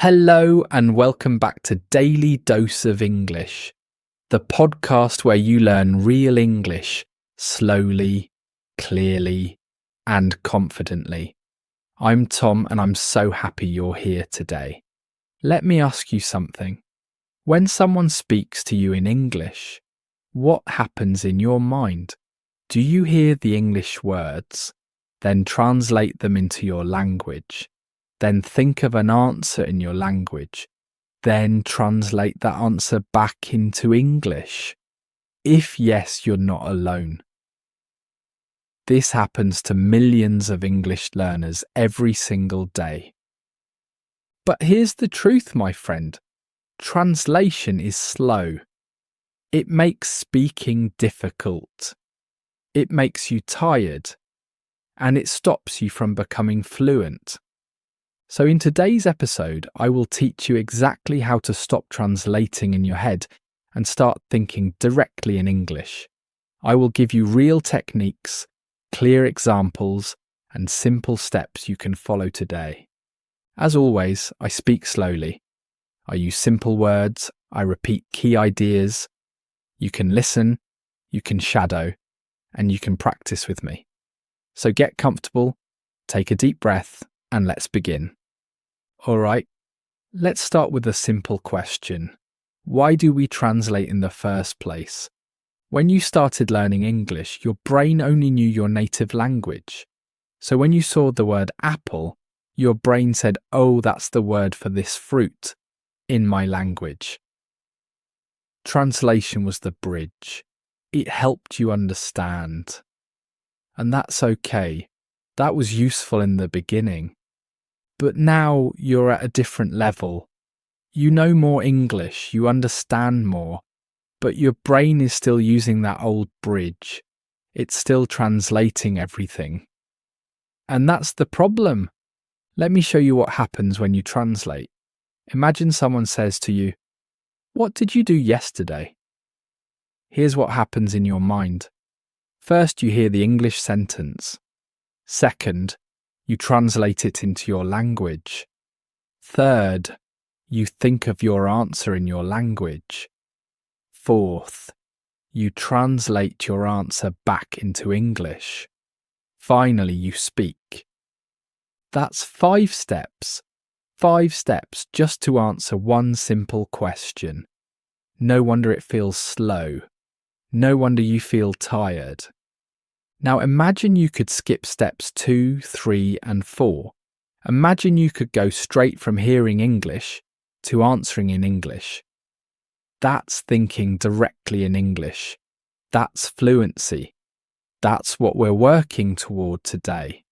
Hello and welcome back to Daily Dose of English, the podcast where you learn real English slowly, clearly, and confidently. I'm Tom and I'm so happy you're here today. Let me ask you something. When someone speaks to you in English, what happens in your mind? Do you hear the English words, then translate them into your language? Then think of an answer in your language, then translate that answer back into English? If yes, you're not alone. This happens to millions of English learners every single day. But here's the truth, my friend. Translation is slow. It makes speaking difficult. It makes you tired, and it stops you from becoming fluent. So in today's episode, I will teach you exactly how to stop translating in your head and start thinking directly in English. I will give you real techniques, clear examples, and simple steps you can follow today. As always, I speak slowly. I use simple words, I repeat key ideas. You can listen, you can shadow, and you can practice with me. So get comfortable, take a deep breath, and let's begin. Alright, let's start with a simple question. Why do we translate in the first place? When you started learning English, your brain only knew your native language. So when you saw the word apple, your brain said, "Oh, that's the word for this fruit in my language." Translation was the bridge. It helped you understand. And that's okay. That was useful in the beginning. But now you're at a different level. You know more English, you understand more, but your brain is still using that old bridge. It's still translating everything. And that's the problem. Let me show you what happens when you translate. Imagine someone says to you, "What did you do yesterday?" Here's what happens in your mind. First, you hear the English sentence. Second, you translate it into your language. Third, you think of your answer in your language. Fourth, you translate your answer back into English. Finally, you speak. That's 5 steps. 5 steps just to answer one simple question. No wonder it feels slow. No wonder you feel tired. Now imagine you could skip steps 2, 3, and 4. Imagine you could go straight from hearing English to answering in English. That's thinking directly in English. That's fluency. That's what we're working toward today.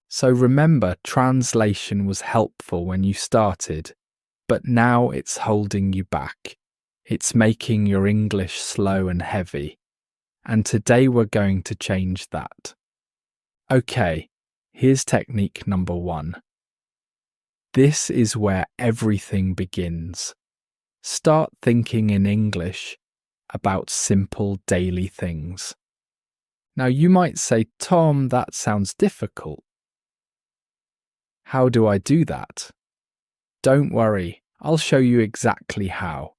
So remember, translation was helpful when you started, but now it's holding you back. It's making your English slow and heavy. And today we're going to change that. Okay, here's technique number 1. This is where everything begins. Start thinking in English about simple daily things. Now you might say, "Tom, that sounds difficult. How do I do that?" Don't worry, I'll show you exactly how.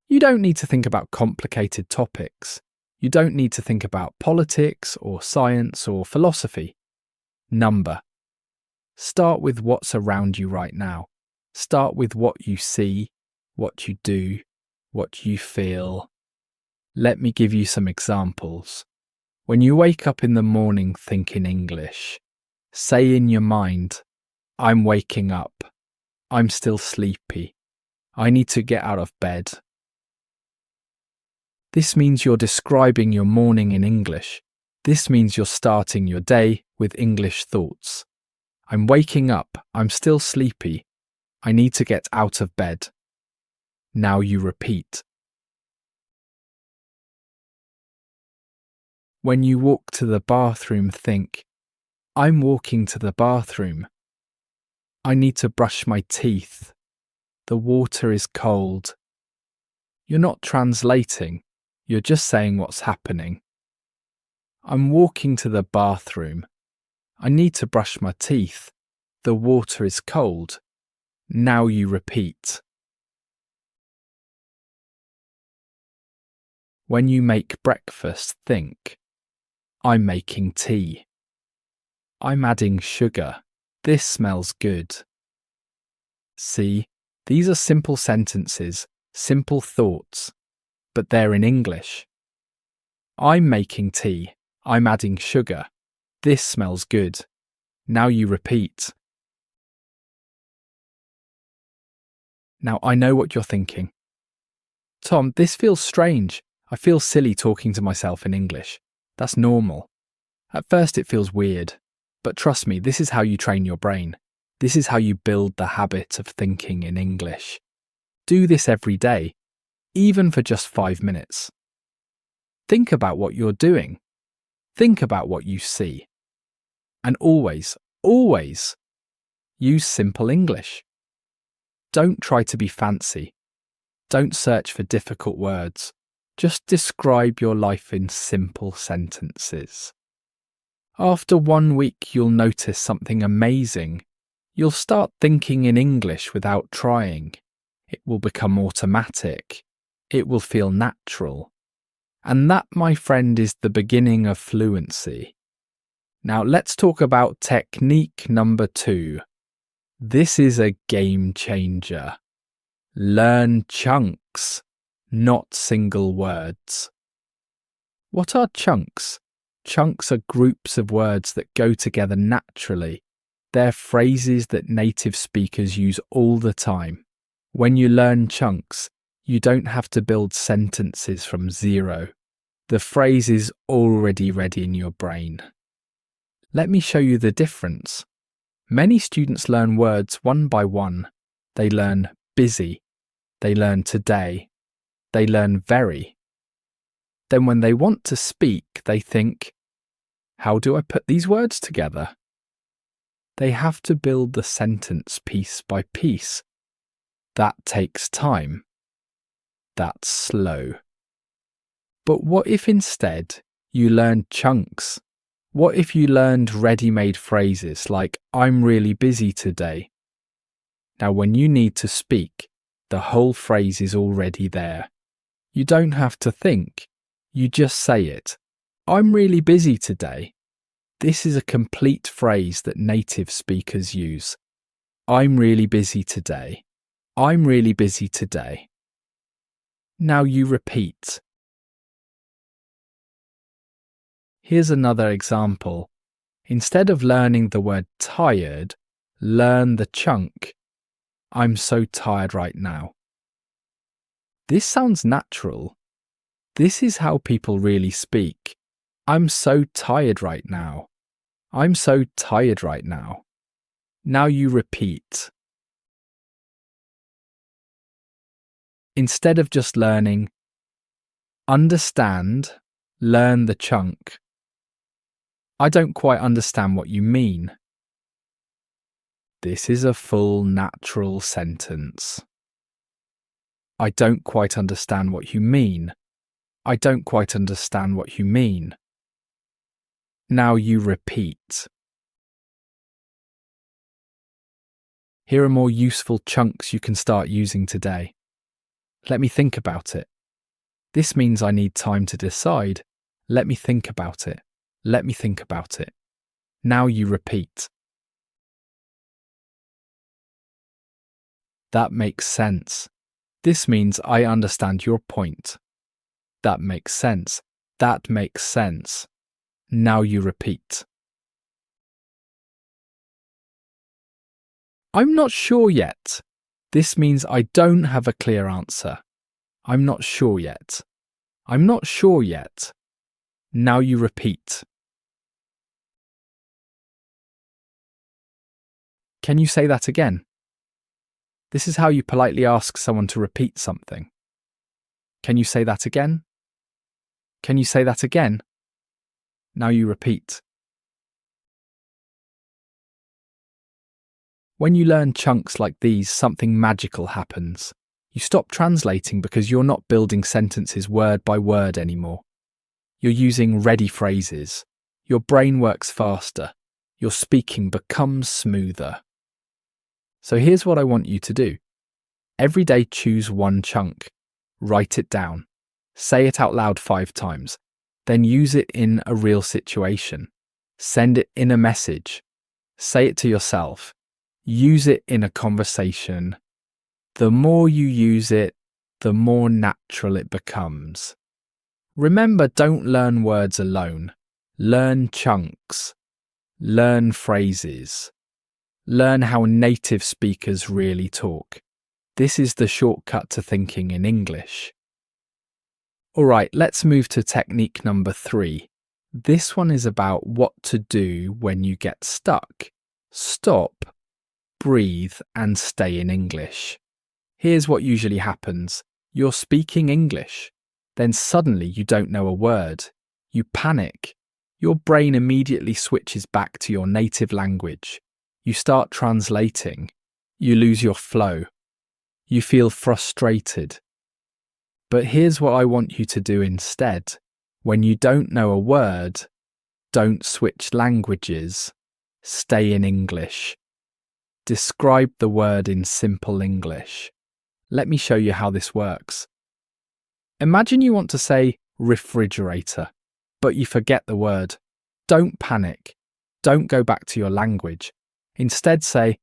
You don't need to think about complicated topics. You don't need to think about politics or science or philosophy. Number. Start with what's around you right now. Start with what you see, what you do, what you feel. Let me give you some examples. When you wake up in the morning, think in English. Say in your mind, "I'm waking up. I'm still sleepy. I need to get out of bed." This means you're describing your morning in English. This means you're starting your day with English thoughts. "I'm waking up. I'm still sleepy. I need to get out of bed." Now you repeat. When you walk to the bathroom, think, "I'm walking to the bathroom. I need to brush my teeth. The water is cold." You're not translating. You're just saying what's happening. "I'm walking to the bathroom. I need to brush my teeth. The water is cold." Now you repeat. When you make breakfast, think, I'm making tea. I'm adding sugar. This smells good. See, these are simple sentences, simple thoughts, but they're in English. I'm making tea. I'm adding sugar. This smells good. Now you repeat. Now I know what you're thinking. Tom, this feels strange. I feel silly talking to myself in English. That's normal. At first it feels weird, but trust me, this is how you train your brain. This is how you build the habit of thinking in English. Do this every day, even for just 5 minutes. Think about what you're doing. Think about what you see. And always, always use simple English. Don't try to be fancy. Don't search for difficult words. Just describe your life in simple sentences. After 1 week, you'll notice something amazing. You'll start thinking in English without trying. It will become automatic. It will feel natural. And that, my friend, is the beginning of fluency. Now let's talk about technique number 2. This is a game changer. Learn chunks, not single words. What are chunks? Chunks are groups of words that go together naturally. They're phrases that native speakers use all the time. When you learn chunks, you don't have to build sentences from zero. The phrase is already ready in your brain. Let me show you the difference. Many students learn words one by one. They learn busy. They learn today. They learn very. Then when they want to speak, they think, how do I put these words together? They have to build the sentence piece by piece. That takes time. That's slow. But what if instead you learned chunks? What if you learned ready-made phrases like, I'm really busy today? Now when you need to speak, the whole phrase is already there. You don't have to think. You just say it. I'm really busy today. This is a complete phrase that native speakers use. I'm really busy today. I'm really busy today. Now you repeat. Here's another example. Instead of learning the word tired, learn the chunk. I'm so tired right now. This sounds natural. This is how people really speak. I'm so tired right now. I'm so tired right now. Now you repeat. Instead of just learning, understand, learn the chunk. I don't quite understand what you mean. This is a full natural sentence. I don't quite understand what you mean. I don't quite understand what you mean. Now you repeat. Here are more useful chunks you can start using today. Let me think about it. This means I need time to decide. Let me think about it. Let me think about it. Now you repeat. That makes sense. This means I understand your point. That makes sense. That makes sense. Now you repeat. I'm not sure yet. This means I don't have a clear answer. I'm not sure yet. I'm not sure yet. Now you repeat. Can you say that again? This is how you politely ask someone to repeat something. Can you say that again? Can you say that again? Now you repeat. When you learn chunks like these, something magical happens. You stop translating because you're not building sentences word by word anymore. You're using ready phrases. Your brain works faster. Your speaking becomes smoother. So here's what I want you to do. Every day choose one chunk, write it down, say it out loud 5 times, then use it in a real situation. Send it in a message. Say it to yourself. Use it in a conversation. The more you use it, the more natural it becomes. Remember, don't learn words alone. Learn chunks. Learn phrases. Learn how native speakers really talk. This is the shortcut to thinking in English. Alright, let's move to technique number 3. This one is about what to do when you get stuck. Stop, breathe, and stay in English. Here's what usually happens. You're speaking English. Then suddenly you don't know a word. You panic. Your brain immediately switches back to your native language. You start translating. You lose your flow. You feel frustrated. But here's what I want you to do instead. When you don't know a word, don't switch languages. Stay in English. Describe the word in simple English. Let me show you how this works. Imagine you want to say refrigerator, but you forget the word. Don't panic. Don't go back to your language. Instead say,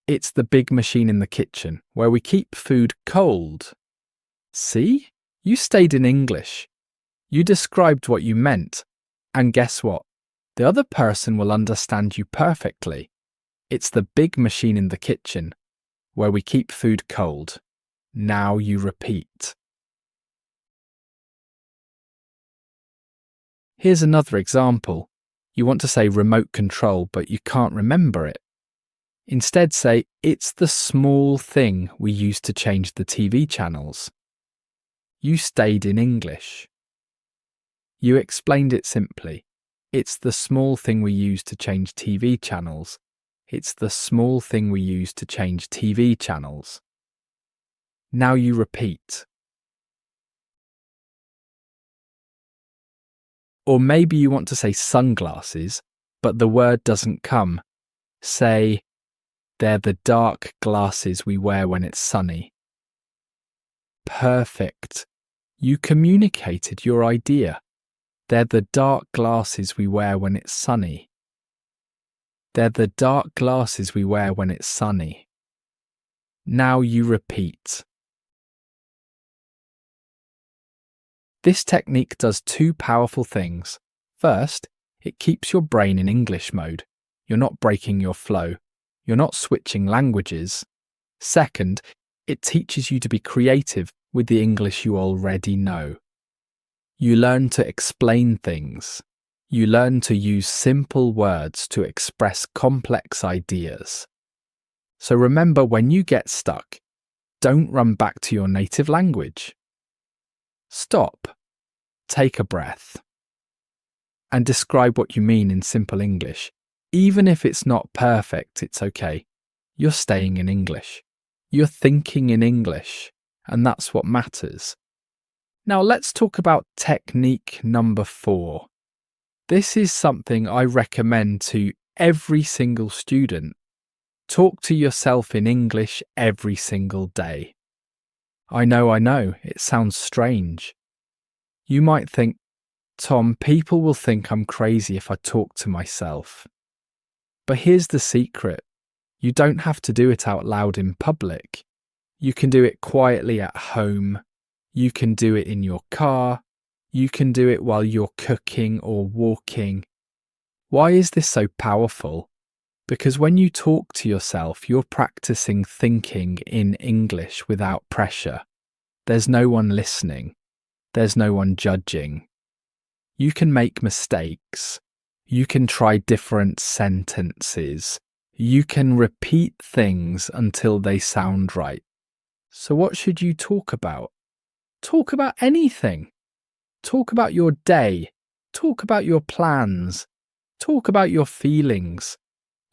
it's the big machine in the kitchen where we keep food cold. See? You stayed in English. You described what you meant. And guess what? The other person will understand you perfectly. It's the big machine in the kitchen where we keep food cold. Now you repeat. Here's another example. You want to say remote control, but you can't remember it. Instead say, it's the small thing we use to change the TV channels. You stayed in English. You explained it simply. It's the small thing we use to change TV channels. It's the small thing we use to change TV channels. Now you repeat. Or maybe you want to say sunglasses, but the word doesn't come. Say, they're the dark glasses we wear when it's sunny. Perfect. You communicated your idea. They're the dark glasses we wear when it's sunny. They're the dark glasses we wear when it's sunny. Now you repeat. This technique does 2 powerful things. First, it keeps your brain in English mode. You're not breaking your flow. You're not switching languages. Second, it teaches you to be creative with the English you already know. You learn to explain things. You learn to use simple words to express complex ideas. So remember, when you get stuck, don't run back to your native language. Stop, take a breath, and describe what you mean in simple English. Even if it's not perfect, it's okay. You're staying in English. You're thinking in English, and that's what matters. Now let's talk about technique number 4. This is something I recommend to every single student. Talk to yourself in English every single day. I know, it sounds strange. You might think, Tom, people will think I'm crazy if I talk to myself. But here's the secret. You don't have to do it out loud in public. You can do it quietly at home. You can do it in your car. You can do it while you're cooking or walking. Why is this so powerful? Because when you talk to yourself, you're practicing thinking in English without pressure. There's no one listening. There's no one judging. You can make mistakes. You can try different sentences. You can repeat things until they sound right. So what should you talk about? Talk about anything. Talk about your day. Talk about your plans. Talk about your feelings.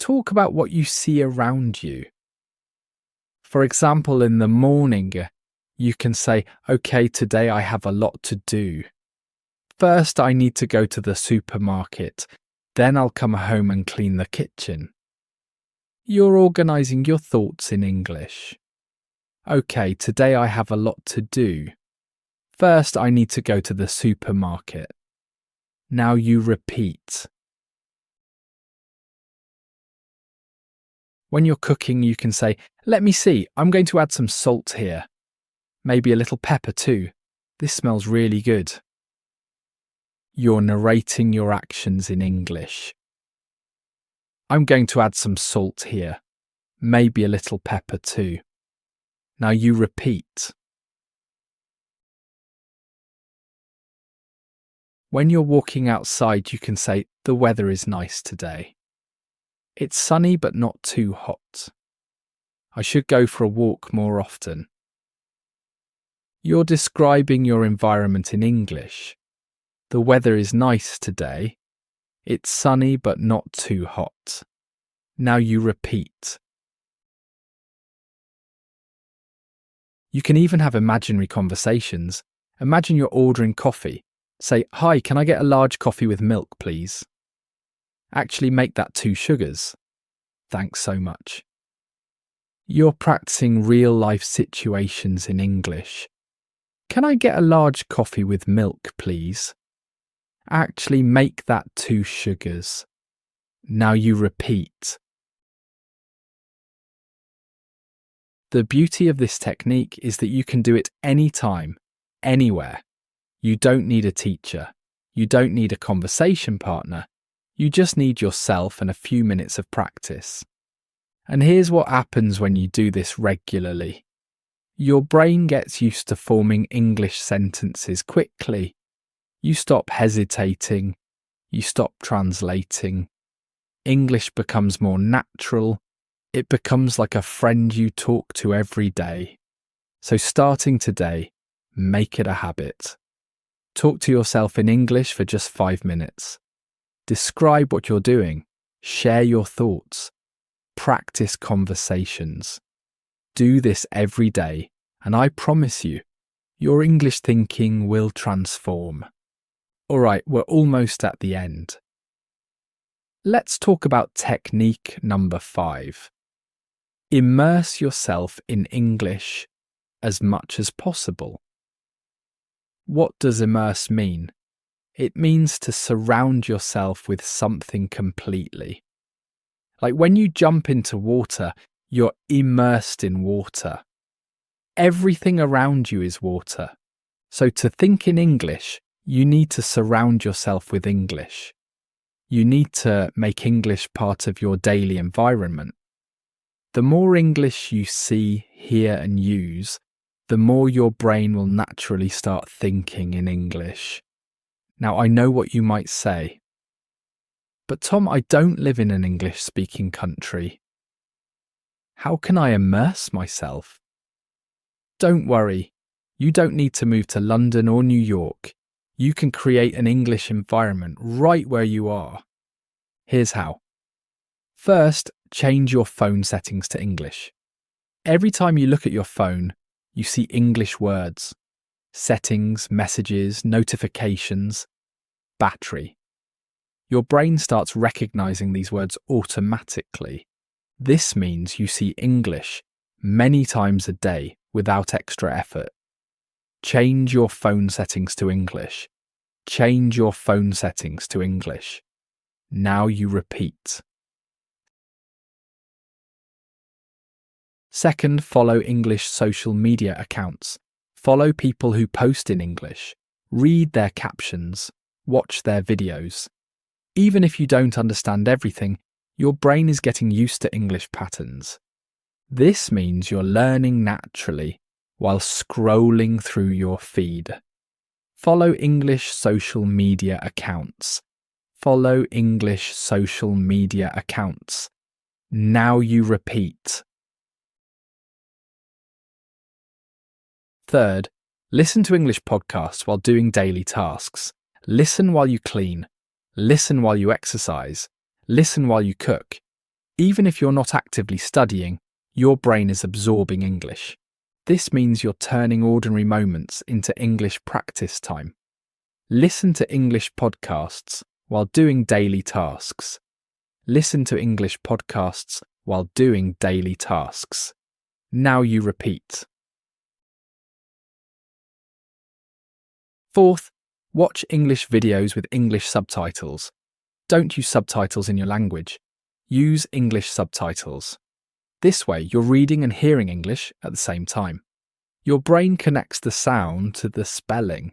Talk about what you see around you. For example, in the morning, you can say, okay, today I have a lot to do. First, I need to go to the supermarket. Then I'll come home and clean the kitchen. You're organising your thoughts in English. Okay, today I have a lot to do. First, I need to go to the supermarket. Now you repeat. When you're cooking, you can say, "Let me see, I'm going to add some salt here. Maybe a little pepper too. This smells really good." You're narrating your actions in English. I'm going to add some salt here. Maybe a little pepper too. Now you repeat. When you're walking outside, you can say, "The weather is nice today. It's sunny but not too hot. I should go for a walk more often." You're describing your environment in English. The weather is nice today. It's sunny but not too hot. Now you repeat. You can even have imaginary conversations. Imagine you're ordering coffee. Say, "Hi, can I get a large coffee with milk, please?" Actually, make that 2 sugars. Thanks so much. You're practicing real-life situations in English. "Can I get a large coffee with milk, please?" Actually, make that 2 sugars. Now you repeat. The beauty of this technique is that you can do it anytime, anywhere. You don't need a teacher. You don't need a conversation partner. You just need yourself and a few minutes of practice. And here's what happens when you do this regularly. Your brain gets used to forming English sentences quickly. You stop hesitating. You stop translating. English becomes more natural. It becomes like a friend you talk to every day. So starting today, make it a habit. Talk to yourself in English for just 5 minutes. Describe what you're doing. Share your thoughts. Practice conversations. Do this every day, and I promise you, your English thinking will transform. All right, we're almost at the end. Let's talk about technique number 5. Immerse yourself in English as much as possible. What does immerse mean? It means to surround yourself with something completely. Like when you jump into water, you're immersed in water. Everything around you is water. So to think in English, you need to surround yourself with English. You need to make English part of your daily environment. The more English you see, hear and use, the more your brain will naturally start thinking in English. Now, I know what you might say. But Tom, I don't live in an English-speaking country. How can I immerse myself? Don't worry. You don't need to move to London or New York. You can create an English environment right where you are. Here's how. First, change your phone settings to English. Every time you look at your phone, you see English words. Settings, messages, notifications, battery. Your brain starts recognizing these words automatically. This means you see English many times a day without extra effort. Change your phone settings to English. Change your phone settings to English. Now you repeat. Second, follow English social media accounts. Follow people who post in English. Read their captions. Watch their videos. Even if you don't understand everything, your brain is getting used to English patterns. This means you're learning naturally while scrolling through your feed. Follow English social media accounts. Follow English social media accounts. Now you repeat. Third, listen to English podcasts while doing daily tasks. Listen while you clean. Listen while you exercise. Listen while you cook. Even if you're not actively studying, your brain is absorbing English. This means you're turning ordinary moments into English practice time. Listen to English podcasts while doing daily tasks. Listen to English podcasts while doing daily tasks. Now you repeat. Fourth, watch English videos with English subtitles. Don't use subtitles in your language. Use English subtitles. This way, you're reading and hearing English at the same time. Your brain connects the sound to the spelling.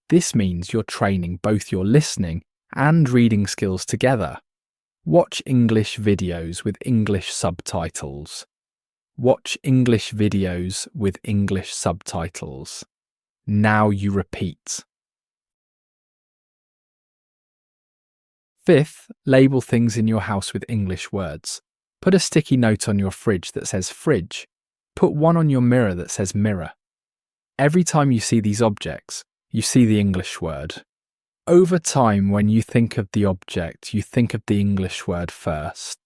This means you're training both your listening and reading skills together. Watch English videos with English subtitles. Watch English videos with English subtitles. Now you repeat. Fifth, label things in your house with English words. Put a sticky note on your fridge that says fridge. Put one on your mirror that says mirror. Every time you see these objects, you see the English word. Over time, when you think of the object, you think of the English word first.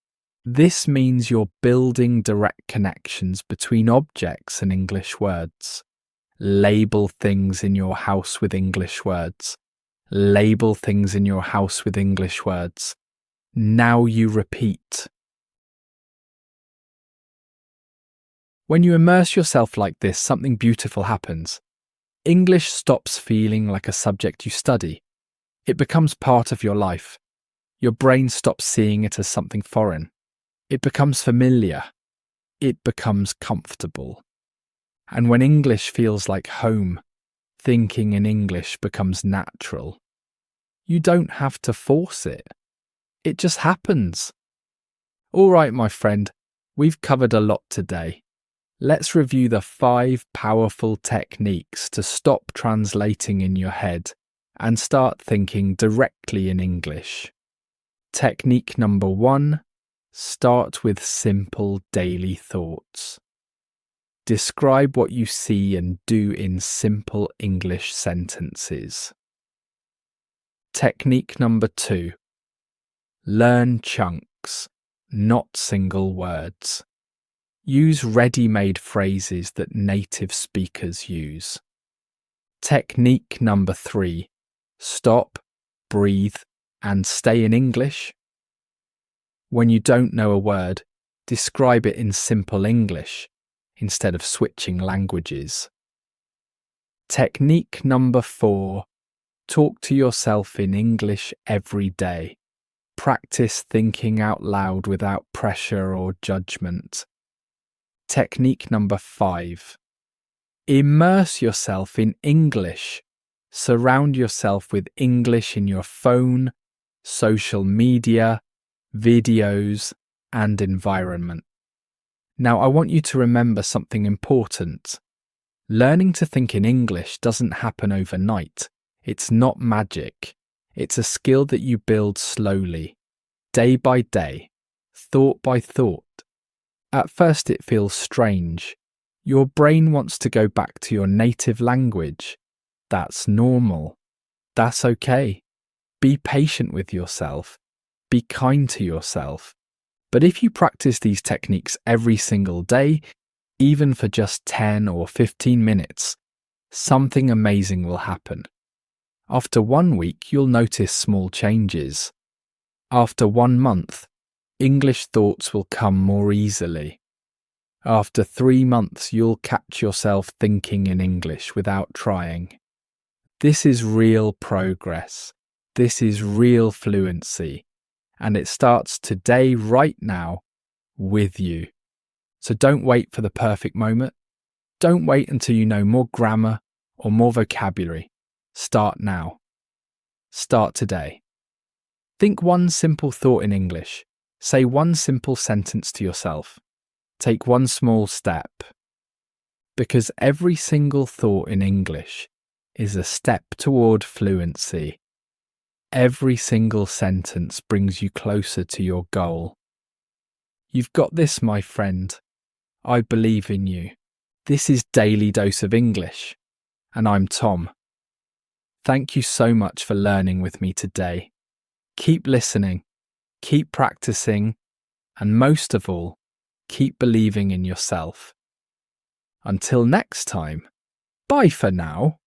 This means you're building direct connections between objects and English words. Label things in your house with English words. Label things in your house with English words. Now you repeat. When you immerse yourself like this, something beautiful happens. English stops feeling like a subject you study. It becomes part of your life. Your brain stops seeing it as something foreign. It becomes familiar. It becomes comfortable. And when English feels like home, thinking in English becomes natural. You don't have to force it. It just happens. All right, my friend, we've covered a lot today. Let's review the 5 powerful techniques to stop translating in your head and start thinking directly in English. Technique number 1, start with simple daily thoughts. Describe what you see and do in simple English sentences. Technique number 2, learn chunks, not single words. Use ready-made phrases that native speakers use. Technique number 3, stop, breathe, and stay in English. When you don't know a word, describe it in simple English instead of switching languages. Technique number 4, talk to yourself in English every day. Practice thinking out loud without pressure or judgment. Technique number 5, immerse yourself in English. Surround yourself with English in your phone, social media, videos, and environment. Now, I want you to remember something important. Learning to think in English doesn't happen overnight. It's not magic. It's a skill that you build slowly, day by day, thought by thought. At first it feels strange. Your brain wants to go back to your native language. That's normal. That's okay. Be patient with yourself. Be kind to yourself. But if you practice these techniques every single day, even for just 10 or 15 minutes, something amazing will happen. After 1 week, you'll notice small changes. After 1 month, English thoughts will come more easily. After 3 months, you'll catch yourself thinking in English without trying. This is real progress. This is real fluency. And it starts today, right now, with you. So don't wait for the perfect moment. Don't wait until you know more grammar or more vocabulary. Start now. Start today. Think one simple thought in English. Say one simple sentence to yourself. Take one small step. Because every single thought in English is a step toward fluency. Every single sentence brings you closer to your goal. You've got this, my friend. I believe in you. This is Daily Dose of English, and I'm Tom. Thank you so much for learning with me today. Keep listening, keep practicing, and most of all, keep believing in yourself. Until next time, bye for now.